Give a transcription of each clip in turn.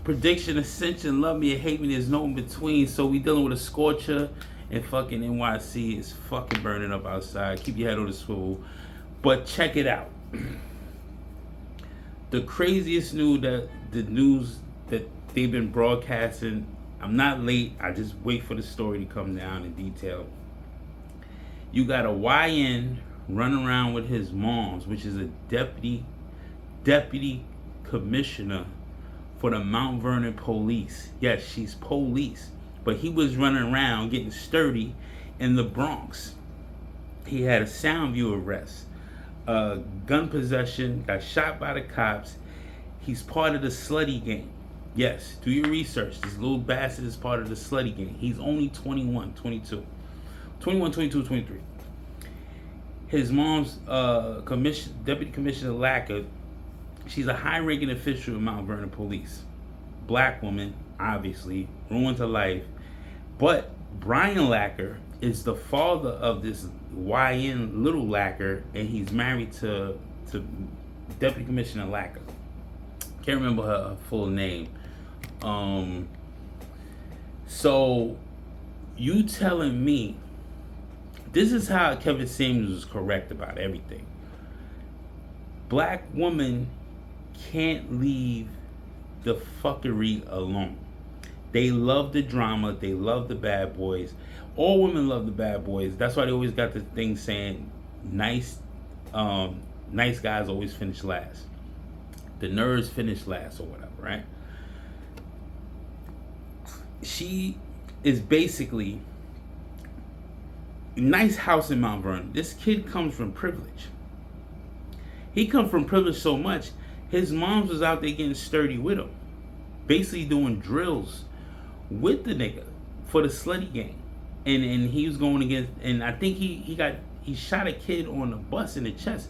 Prediction, ascension, love me or hate me, there's no in between. So we dealing with a scorcher, and fucking NYC is fucking burning up outside. Keep your head on the swivel. But check it out. The craziest news that they've been broadcasting. I'm not late. I just wait for the story to come down in detail. You got a YN running around with his moms, which is a deputy commissioner for the Mount Vernon police. Yes, she's police. But he was running around getting sturdy in the Bronx. He had a sound view arrest, gun possession, got shot by the cops. He's part of the slutty gang. Yes, do your research. This little bastard is part of the slutty gang. He's only 21, 22. 21, 22, 23. His mom's Deputy Commissioner Lacker, she's a high-ranking official in Mount Vernon Police. Black woman, obviously, ruined her life. But Brian Lacker is the father of this YN little Lacker, and he's married to Deputy Commissioner Lacker. Can't remember her full name. So you telling me this is how Kevin Samuels was correct about everything. Black woman can't leave the fuckery alone. They love the drama. They love the bad boys. All women love the bad boys. That's why they always got the thing saying nice guys always finish last. The nerds finish last or whatever, right? She is basically nice house in Mount Vernon. This kid comes from privilege. He come from privilege so much, his moms was out there getting sturdy with him. Basically doing drills with the nigga for the slutty gang. And he was going against, and I think he shot a kid on the bus in the chest.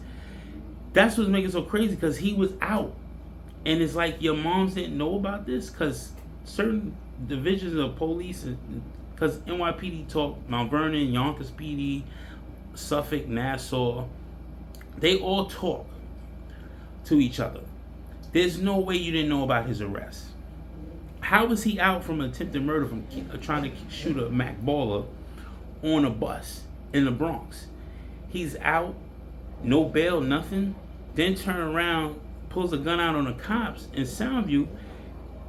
That's what's making it so crazy, because he was out. And it's like your moms didn't know about this, because certain divisions of police, because NYPD talk, Mount Vernon, Yonkers PD, Suffolk, Nassau, they all talk to each other. There's no way you didn't know about his arrest. How was he out from attempted murder from trying to shoot a Mac baller on a bus in the Bronx? He's out, no bail, nothing. Then turn around, pulls a gun out on the cops in Soundview.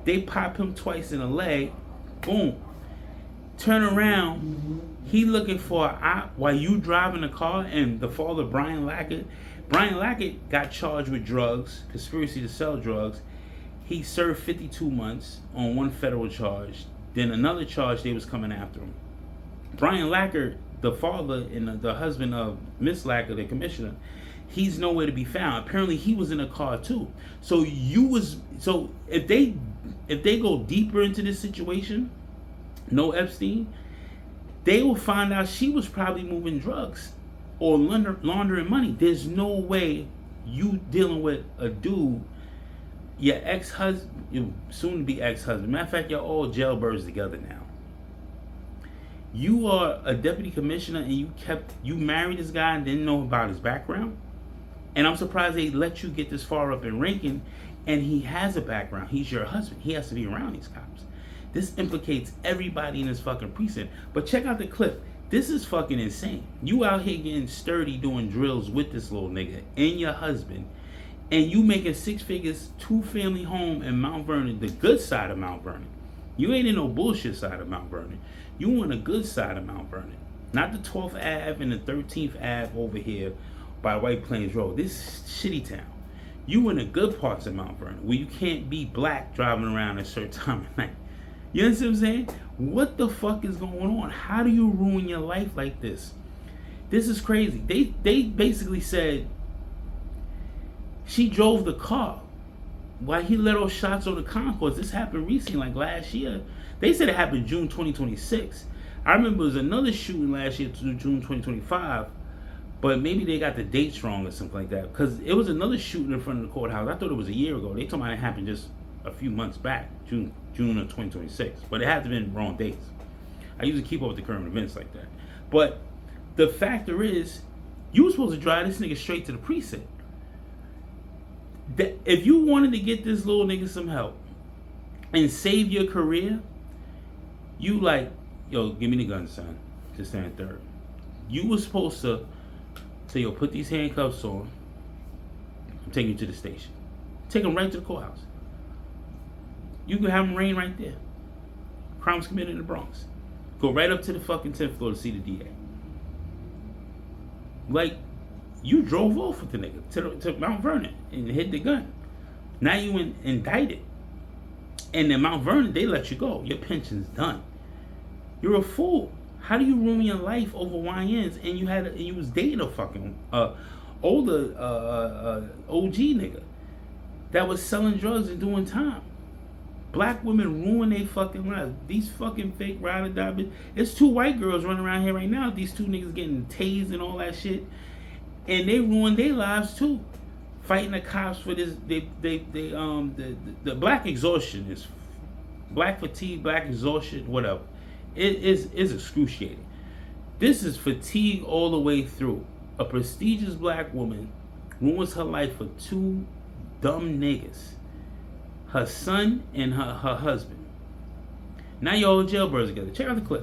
They pop him twice in the leg. Boom. Turn around. He looking for an op while you driving the car, and the father, Brian Lackett. Brian Lackett got charged with drugs, conspiracy to sell drugs. He served 52 months on one federal charge. Then another charge, they was coming after him. Brian Lacker, the father and the husband of Miss Lacker, the commissioner, he's nowhere to be found. Apparently he was in a car too. So if they go deeper into this situation, no Epstein, they will find out she was probably moving drugs or laundering money. There's no way you dealing with a dude, your ex-husband, your soon-to-be ex-husband. Matter of fact, you're all jailbirds together now. You are a deputy commissioner and you married this guy and didn't know about his background. And I'm surprised they let you get this far up in ranking, and he has a background. He's your husband. He has to be around these cops. This implicates everybody in this fucking precinct. But check out the clip. This is fucking insane. You out here getting sturdy doing drills with this little nigga and your husband, and you making 6 figures, 2-family home in Mount Vernon, the good side of Mount Vernon. You ain't in no bullshit side of Mount Vernon. You on the good side of Mount Vernon. Not the 12th Ave and the 13th Ave over here by White Plains Road. This shitty town. You in the good parts of Mount Vernon, where you can't be black driving around at a certain time of night. You understand what I'm saying? What the fuck is going on? How do you ruin your life like this? This is crazy. They basically said she drove the car while he let off shots on the concourse. This happened recently, like last year. They said it happened June 2026. I remember it was another shooting last year, June 2025, but maybe they got the dates wrong or something like that, because it was another shooting in front of the courthouse. I thought it was a year ago. They told me it happened just a few months back, June of 2026, but it had to have been wrong dates. I usually keep up with the current events like that. But the factor is, you were supposed to drive this nigga straight to the precinct. If you wanted to get this little nigga some help, and save your career, you like, yo, give me the gun, son, to stand third. You were supposed to say, yo, put these handcuffs on. I'm taking you to the station. Take them right to the courthouse. You can have them rain right there. Crimes committed in the Bronx. Go right up to the fucking 10th floor to see the DA. Like, you drove off with the nigga to Mount Vernon and hit the gun. Now you indicted. And in Mount Vernon, they let you go. Your pension's done. You're a fool. How do you ruin your life over YNs and you was dating a fucking older OG nigga that was selling drugs and doing time? Black women ruin their fucking lives. These fucking fake ride or die bitches. There's 2 white girls running around here right now. These 2 niggas getting tased and all that shit, and they ruin their lives too, fighting the cops for this. The black exhaustion is black fatigue, black exhaustion, whatever. It is excruciating. This is fatigue all the way through. A prestigious black woman ruins her life for 2 dumb niggas. Her son and her husband. Now y'all jailbirds together. Check out the clip.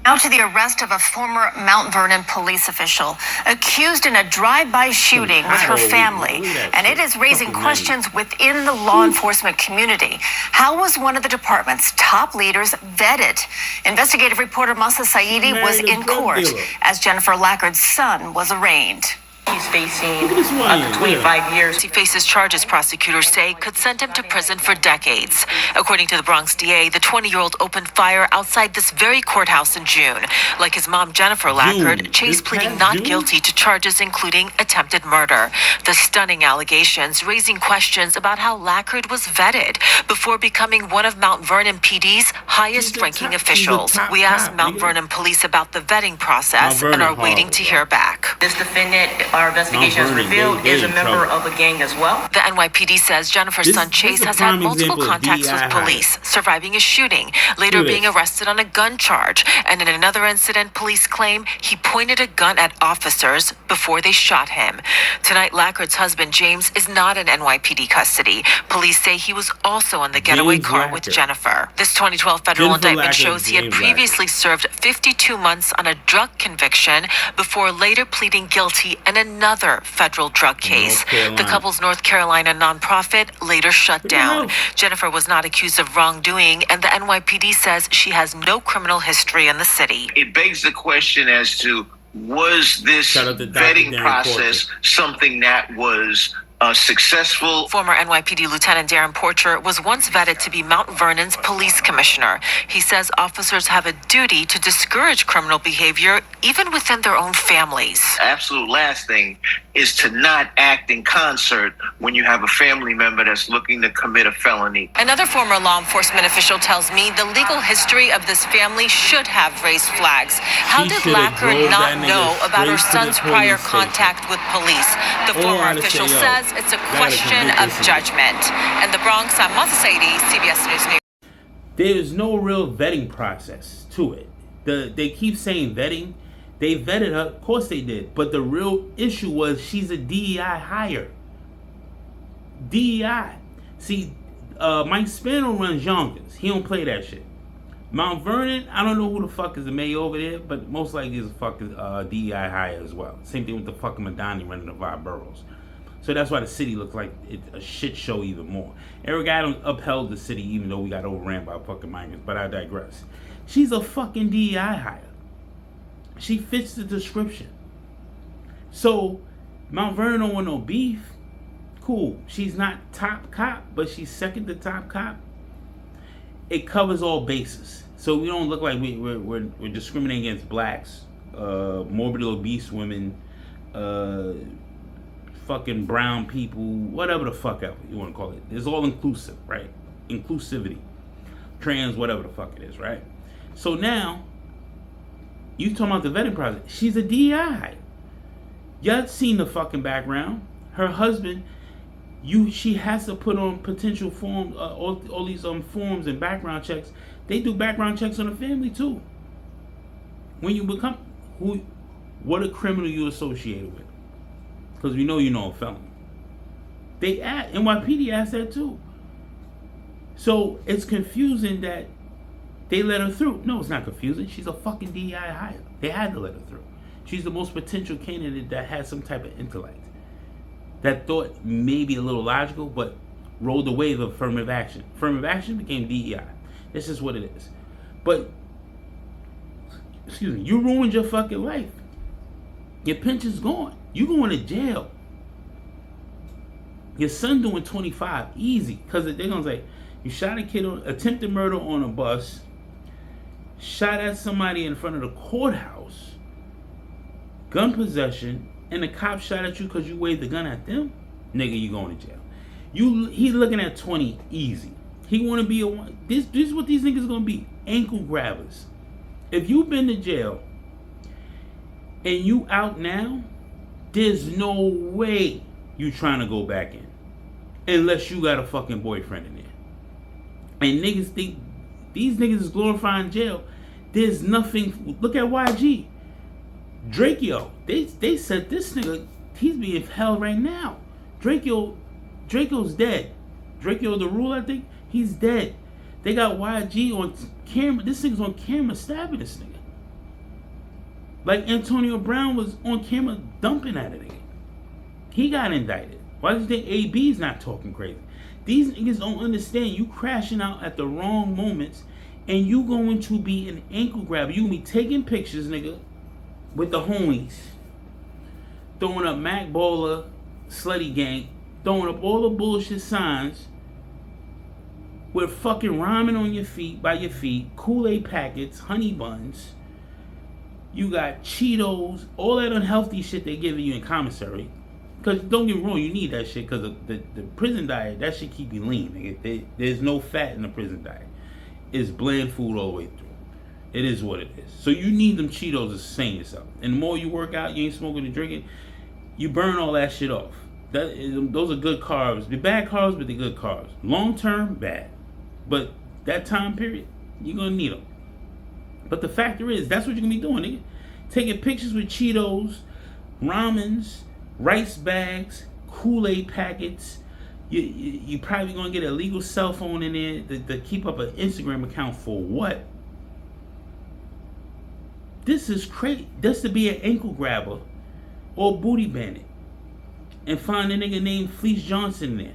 Now to the arrest of a former Mount Vernon police official accused in a drive-by shooting with her family. And it is raising questions within the law enforcement community. How was one of the department's top leaders vetted? Investigative reporter Masa Saidi was in court as Jennifer Lackard's son was arraigned. He's facing up to 25 years. He faces charges prosecutors say could send him to prison for decades. According to the Bronx DA, the 20-year-old opened fire outside this very courthouse in June. Like his mom, Jennifer Lackard, Chase pleading not guilty to charges including attempted murder. The stunning allegations raising questions about how Lackard was vetted before becoming one of Mount Vernon PD's highest-ranking officials. We asked Mount Vernon police about the vetting process and are waiting to hear back. This defendant, our investigation has revealed, is a member of a gang as well. The NYPD says Jennifer's son Chase has had multiple contacts with police, surviving a shooting, later being arrested on a gun charge. And in another incident, police claim he pointed a gun at officers before they shot him. Tonight, Lackard's husband, James, is not in NYPD custody. Police say he was also in the getaway car with Jennifer. This 2012 federal indictment shows he had previously served 52 months on a drug conviction before later pleading guilty in another federal drug case. The couple's North Carolina nonprofit later shut down. Jennifer was not accused of wrongdoing, and the NYPD says she has no criminal history in the city. It begs the question as to, was this vetting process something that was successful? Former NYPD Lieutenant Darren Porcher was once vetted to be Mount Vernon's police commissioner. He says officers have a duty to discourage criminal behavior even within their own families. Absolute last thing is to not act in concert when you have a family member that's looking to commit a felony. Another former law enforcement official tells me the legal history of this family should have raised flags. How did Lackard not know about her son's prior contact with police? The former official says it's a question of judgment. And the Bronx, I'm Masa Saidi, CBS News. There's no real vetting process to it. They keep saying vetting. They vetted her, of course they did. But the real issue was she's a DEI hire. DEI. See, Mike Spano runs Yonkers. He don't play that shit. Mount Vernon, I don't know who the fuck is the mayor over there, but most likely is a fucking DEI hire as well. Same thing with the fucking Madani running the 5 boroughs. So that's why the city looks like it's a shit show even more. Eric Adams upheld the city even though we got overran by fucking migrants, but I digress. She's a fucking DEI hire. She fits the description. So Mount Vernon don't want no beef. Cool. She's not top cop, but she's second to top cop. It covers all bases. So we don't look like we're discriminating against blacks, morbidly obese women, fucking brown people, whatever the fuck ever you want to call it. It's all inclusive, right? Inclusivity. Trans, whatever the fuck it is, right? So now, you talking about the vetting process. She's a DI. Y'all seen the fucking background. Her husband, she has to put on potential forms, all these forms and background checks. They do background checks on the family too. When you become what a criminal you associated with. Because we know you know a felon. NYPD asked that too. So it's confusing that they let her through. No, it's not confusing. She's a fucking DEI hire. They had to let her through. She's the most potential candidate that had some type of intellect. That thought maybe a little logical, but rolled the wave of affirmative action. Affirmative action became DEI. This is what it is. But, excuse me, you ruined your fucking life. Your pension's gone. You going to jail. Your son doing 25, easy. Because they're going to say, you shot a kid on, attempted murder on a bus, shot at somebody in front of the courthouse, gun possession, and the cop shot at you because you waved the gun at them, nigga, you going to jail. He looking at 20 easy. He want to be this is what these niggas gonna be, ankle grabbers. If you've been to jail and you out now, there's no way you trying to go back in unless you got a fucking boyfriend in there. And niggas think these niggas is glorifying jail. There's nothing. Look at YG. Drakeo, they said this nigga, he's being held right now. Draco's dead. Drakeo the Rule, I think, he's dead. They got YG on camera. This nigga's on camera stabbing this nigga. Like Antonio Brown was on camera dumping at it. He got indicted. Why do you think AB's not talking crazy? These niggas don't understand. You crashing out at the wrong moments, and you going to be an ankle grabber. You gonna be taking pictures, nigga, with the homies, throwing up Mac Bowler, Slutty Gang, throwing up all the bullshit signs with fucking ramen on your feet, by your feet, Kool-Aid packets, honey buns. You got Cheetos, all that unhealthy shit they giving you in commissary. Because don't get me wrong, you need that shit because the prison diet, that shit keep you lean. Nigga. There's no fat in the prison diet. It's bland food all the way through. It is what it is. So you need them Cheetos to sustain yourself. And the more you work out, you ain't smoking and drinking, you burn all that shit off. Those are good carbs. They're bad carbs, but they're good carbs. Long term, bad. But that time period, you're going to need them. But the factor is, that's what you're going to be doing, nigga. Taking pictures with Cheetos, ramens, rice bags, Kool-Aid packets. You probably going to get a legal cell phone in there to keep up an Instagram account for what? This is crazy. That's to be an ankle grabber or booty bandit and find a nigga named Fleece Johnson there.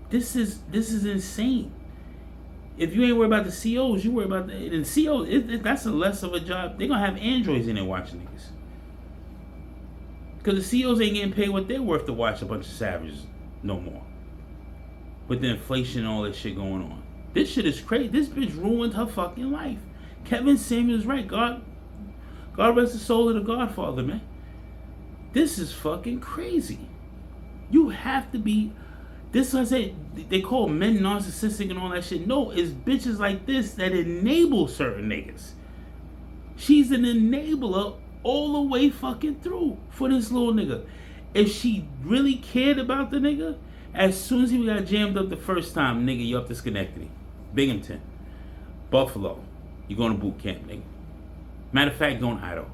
This is insane. If you ain't worried about the COs, you worry about the COs. That's a less of a job. They're gonna have androids in there watching niggas. Because the COs ain't getting paid what they're worth to watch a bunch of savages no more. With the inflation and all that shit going on. This shit is crazy. This bitch ruined her fucking life. Kevin Samuels right. God rest the soul of the Godfather, man. This is fucking crazy. You have to be. This is what I say. They call men narcissistic and all that shit. No, it's bitches like this that enable certain niggas. She's an enabler all the way fucking through for this little nigga. If she really cared about the nigga, as soon as he got jammed up the first time, nigga, you up to Schenectady, Binghamton, Buffalo, you going to boot camp, nigga. Matter of fact, going to Idaho,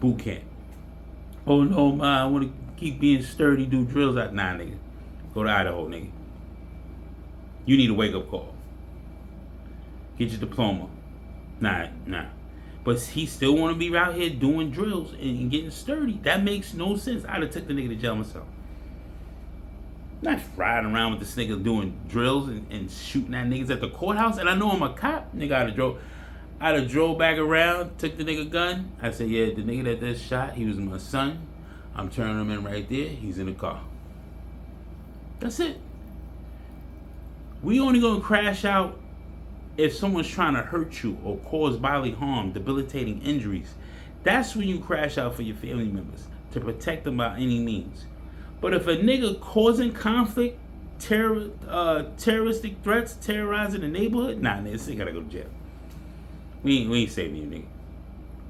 boot camp. Oh no, man, I want to keep being sturdy, do drills out. Nah, nigga, go to Idaho, nigga. You need a wake up call. Get your diploma. Nah. But he still want to be out here doing drills and getting sturdy. That makes no sense. I'd have took the nigga to jail myself. Not riding around with this nigga doing drills and shooting at niggas at the courthouse. And I know I'm a cop. Nigga, I'd have drove back around, took the nigga gun. I said, yeah, the nigga that just shot, he was my son. I'm turning him in right there. He's in the car. That's it. We only gonna crash out if someone's trying to hurt you or cause bodily harm, debilitating injuries. That's when you crash out for your family members, to protect them by any means. But if a nigga causing conflict, terroristic threats, terrorizing the neighborhood, nah, nigga, this nigga gotta go to jail. We ain't saving you, nigga.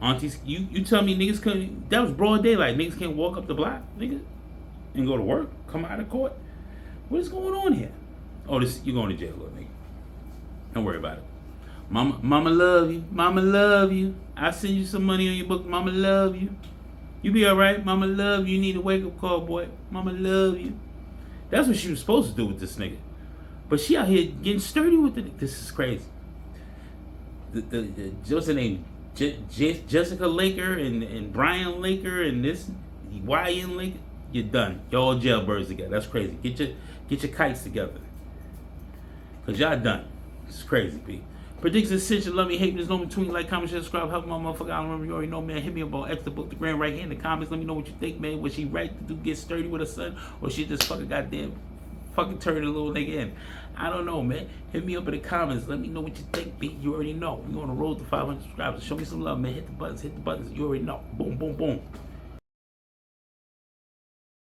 Aunties, you tell me niggas couldn't, that was broad daylight, niggas can't walk up the block, nigga, and go to work, come out of court. What is going on here? Oh, you're going to jail, little nigga. Don't worry about it. Mama love you. Mama love you. I send you some money on your book. Mama love you. You be alright. Mama love you. You need a wake up call, boy. Mama love you. That's what she was supposed to do with this nigga. But she out here getting sturdy with it. This is crazy. What's her name? Jessica Laker and Brian Laker and this YN Laker. You're done. Y'all all jailbirds together. That's crazy. Get your kites together. Cause y'all done. It's crazy, B. Predictions, essential. Love me, hate me. There's no between. Like, comment, share, subscribe. Help my motherfucker. I don't remember. You already know, man. Hit me up on X, the book, the grand right here in the comments. Let me know what you think, man. Was she right to get sturdy with her son, or she just fucking turn a little nigga in? I don't know, man. Hit me up in the comments. Let me know what you think, B. You already know. We on the road to 500 subscribers. Show me some love, man. Hit the buttons. You already know. Boom, boom, boom.